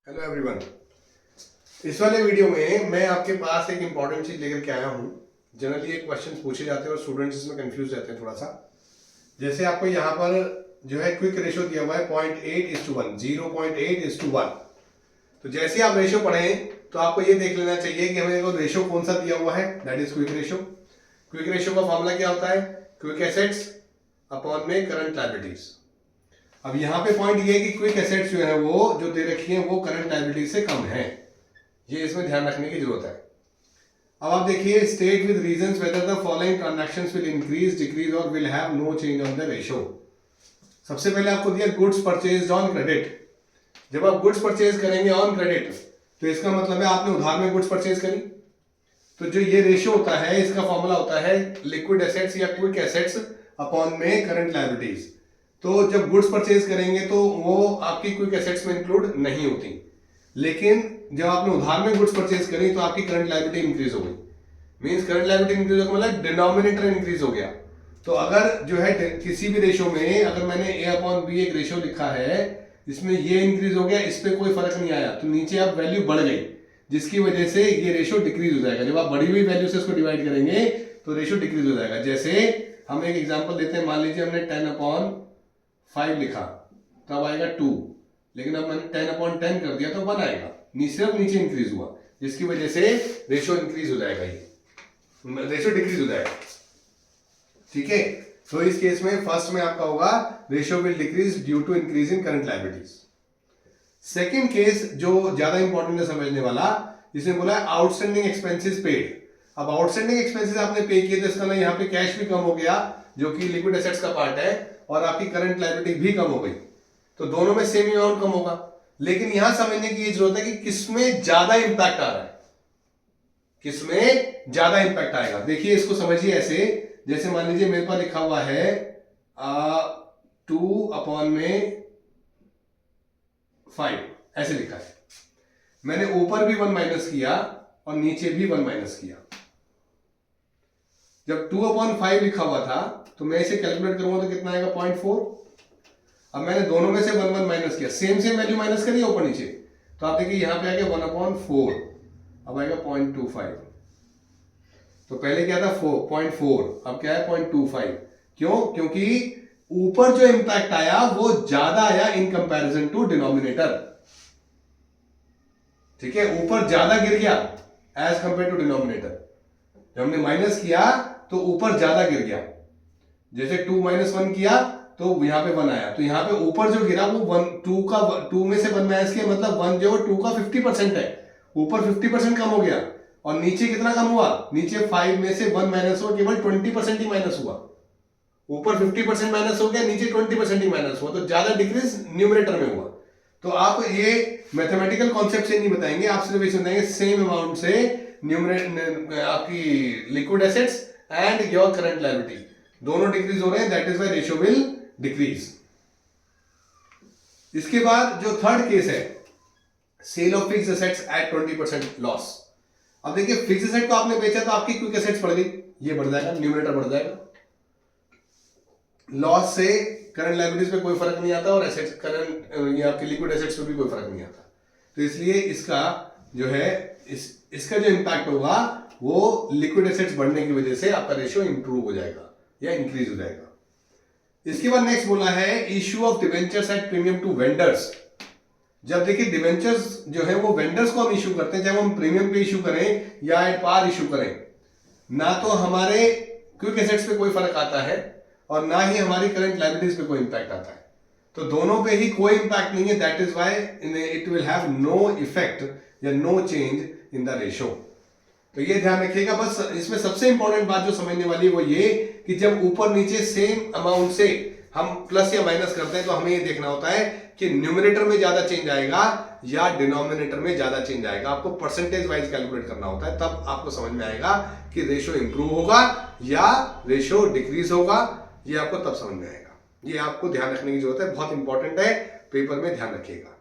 Hello everyone. इस वाले video में मैं आपके पास एक इंपॉर्टेंट चीज लेकर के आया हूँ। जनरली एक क्वेश्चन पूछे जाते हैं और स्टूडेंट्स इसमें कंफ्यूज रहते हैं थोड़ा सा। जैसे आपको यहाँ पर जो है क्विक रेशियो दिया हुआ है 0.8:1, 0.8:1। तो जैसे आप रेशियो पढ़ें तो आपको ये देख लेना चाहिए कि हमें को रेशियो कौन सा दिया हुआ है, that is quick ratio. Quick ratio का फॉर्मूला क्या होता है? क्विक एसेट्स अपॉन में करंट लायबिलिटीज। अब यहाँ पे पॉइंट ये है कि क्विक एसेट्स जो है वो जो दे रखी है वो करंट लायबिलिटी से कम है, ये इसमें ध्यान रखने की जरूरत है। अब आप देखिए, state with reasons whether the following transactions will increase, decrease और will have no change on the ratio. सबसे पहले आपको दिया गुड्स परचेज ऑन क्रेडिट। जब आप गुड्स परचेज करेंगे ऑन क्रेडिट तो इसका मतलब है आपने उधार में गुड्स परचेज करी। तो जो ये रेशियो होता है इसका फॉर्मूला होता है लिक्विड एसेट्स या क्विक एसेट्स अपॉन में करंट लायबिलिटीज। तो जब गुड्स परचेज करेंगे तो वो आपकी क्विक एसेट्स में इंक्लूड नहीं होती, लेकिन जब आपने उधार में गुड्स परचेज करी तो आपकी करंट लायबिलिटी इंक्रीज हो गई। मींस करंट लायबिलिटी इंक्रीज हो गया मतलब डिनोमिनेटर इंक्रीज हो गया। तो अगर जो है किसी भी रेशियो में अगर मैंने a अपॉन बी एक रेशियो लिखा है, इसमें ये इंक्रीज हो गया, इस पे कोई फर्क नहीं आया, तो नीचे अब वैल्यू बढ़ गई जिसकी वजह से ये रेशियो डिक्रीज हो जाएगा। जब आप बढ़ी हुई वैल्यू से इसको डिवाइड करेंगे तो रेशियो डिक्रीज हो जाएगा। जैसे हम एक एग्जांपल देते हैं, मान लीजिए हमने 10/5 लिखा तो अब आएगा 2, लेकिन अब मैंने 10/10 कर दिया तो 1 आएगा, सिर्फ नीचे इंक्रीज हुआ, जिसकी वजह से रेशियो इंक्रीज हो जाएगा, ये रेशियो डिक्रीज हो जाएगा। ठीक है, तो इस केस में फर्स्ट में आपका होगा ratio will decrease due to increase in current liabilities. Second case जो ज्यादा इंपॉर्टेंट है समझने वाला, जिसने बोला है आउटस्टैंडिंग एक्सपेंसेस पेड। अब आउटस्टैंडिंग एक्सपेंसेस आपने पे किए तो इसका ना यहाँ पे कैश भी कम हो गया जो कि लिक्विड एसेट्स का पार्ट है, और आपकी करंट लायबिलिटी भी कम हो गई, तो दोनों में सेम अमाउंट कम होगा। लेकिन यहां समझने की जरूरत है कि किसमें ज्यादा इंपैक्ट आ रहा है, किसमें ज्यादा इंपैक्ट आएगा। देखिए इसको समझिए ऐसे, जैसे मान लीजिए मेरे पास लिखा हुआ है 2/5 ऐसे लिखा है, मैंने ऊपर भी 1 माइनस किया और नीचे भी 1 माइनस किया। जब 2/5 लिखा हुआ था तो मैं इसे कैलकुलेट करूंगा तो कितना आएगा 0.4। अब मैंने दोनों में से 1 माइनस किया, सेम वैल्यू माइनस करिए ऊपर नीचे, तो आप देखिए यहां पे आ गया 1/4, अब आएगा 0.25। तो पहले क्या था 0.4, अब क्या है 0.25। क्यों? क्योंकि ऊपर जो इंपैक्ट आया वो ज्यादा आया इन कंपैरिजन टू डिनोमिनेटर। ठीक है, ऊपर ज्यादा गिर गया एज कंपेयर टू डिनोमिनेटर। जब हमने माइनस किया तो ऊपर ज्यादा गिर गया, जैसे 2 - 1 किया तो यहां पे 1 आया, तो यहां पे ऊपर जो गिरा वो 2 में से 1 माइनस किया, मतलब 1 जो 2 का 50% है, ऊपर 50% कम हो गया। और नीचे कितना कम हुआ? नीचे 5 में से 1 माइनस हुआ, केवल 20% ही माइनस हुआ। ऊपर 50% माइनस हो गया, नीचे 20% ही माइनस हुआ, तो ज्यादा डिक्रीज न्यूमरेटर में हुआ। तो आप ये मैथमेटिकल कॉन्सेप्ट से नहीं बताएंगे, आप सिर्फ इसे बताएंगे सेम अमाउंट से आपकी liquid assets and your current liability दोनों डिक्रीज हो रहे हैं, that is why ratio will decrease. इसके बाद जो थर्ड केस है, sale of fixed assets at 20% loss. अब देखिए फिक्स्ड एसेट को आपने बेचा तो आपकी क्विक एसेट्स बढ़ गई, ये बढ़ जाएगा, न्यूमरेटर बढ़ जाएगा। लॉस से करंट लायबिलिटीज पे कोई फर्क नहीं आता और एसेट्स करंट या आपके लिक्विड एसेट्स पे भी कोई फर्क नहीं आता। तो इसलिए इसका जो है इसका जो इंपैक्ट होगा वो लिक्विड एसेट्स बढ़ने की वजह से आपका रेशियो इंप्रूव हो जाएगा या इंक्रीज हो जाएगा। इसके बाद नेक्स्ट बोला है issue of debentures at premium to vendors. जब देखिए डिवेंचर्स जो है वो वेंडर्स को हम इश्यू करते हैं, चाहे हम प्रीमियम पे इश्यू करें या एट पार इश्यू करें, ना तो हमारे क्विक एसेट्स पे कोई फर्क आता है और ना ही हमारी करंट लायबिलिटीज पे कोई इंपैक्ट आता है। तो दोनों पे ही कोई इंपैक्ट नहीं है, that is why it will have no effect या no change in the ratio. तो ये ध्यान रखिएगा। बस इसमें सबसे इंपॉर्टेंट बात जो समझने वाली है वो ये कि जब ऊपर नीचे सेम अमाउंट से हम प्लस या माइनस करते हैं तो हमें ये देखना होता है कि न्यूमरेटर में ज्यादा चेंज आएगा या डिनोमिनेटर में ज्यादा चेंज आएगा। आपको परसेंटेज वाइज कैलकुलेट करना होता है, तब आपको समझ में आएगा कि रेशियो इंप्रूव होगा या रेशियो डिक्रीज होगा, ये आपको तब समझ में आएगा। ये आपको ध्यान रखने की जरूरत है, बहुत इंपॉर्टेंट है, पेपर में ध्यान रखिएगा।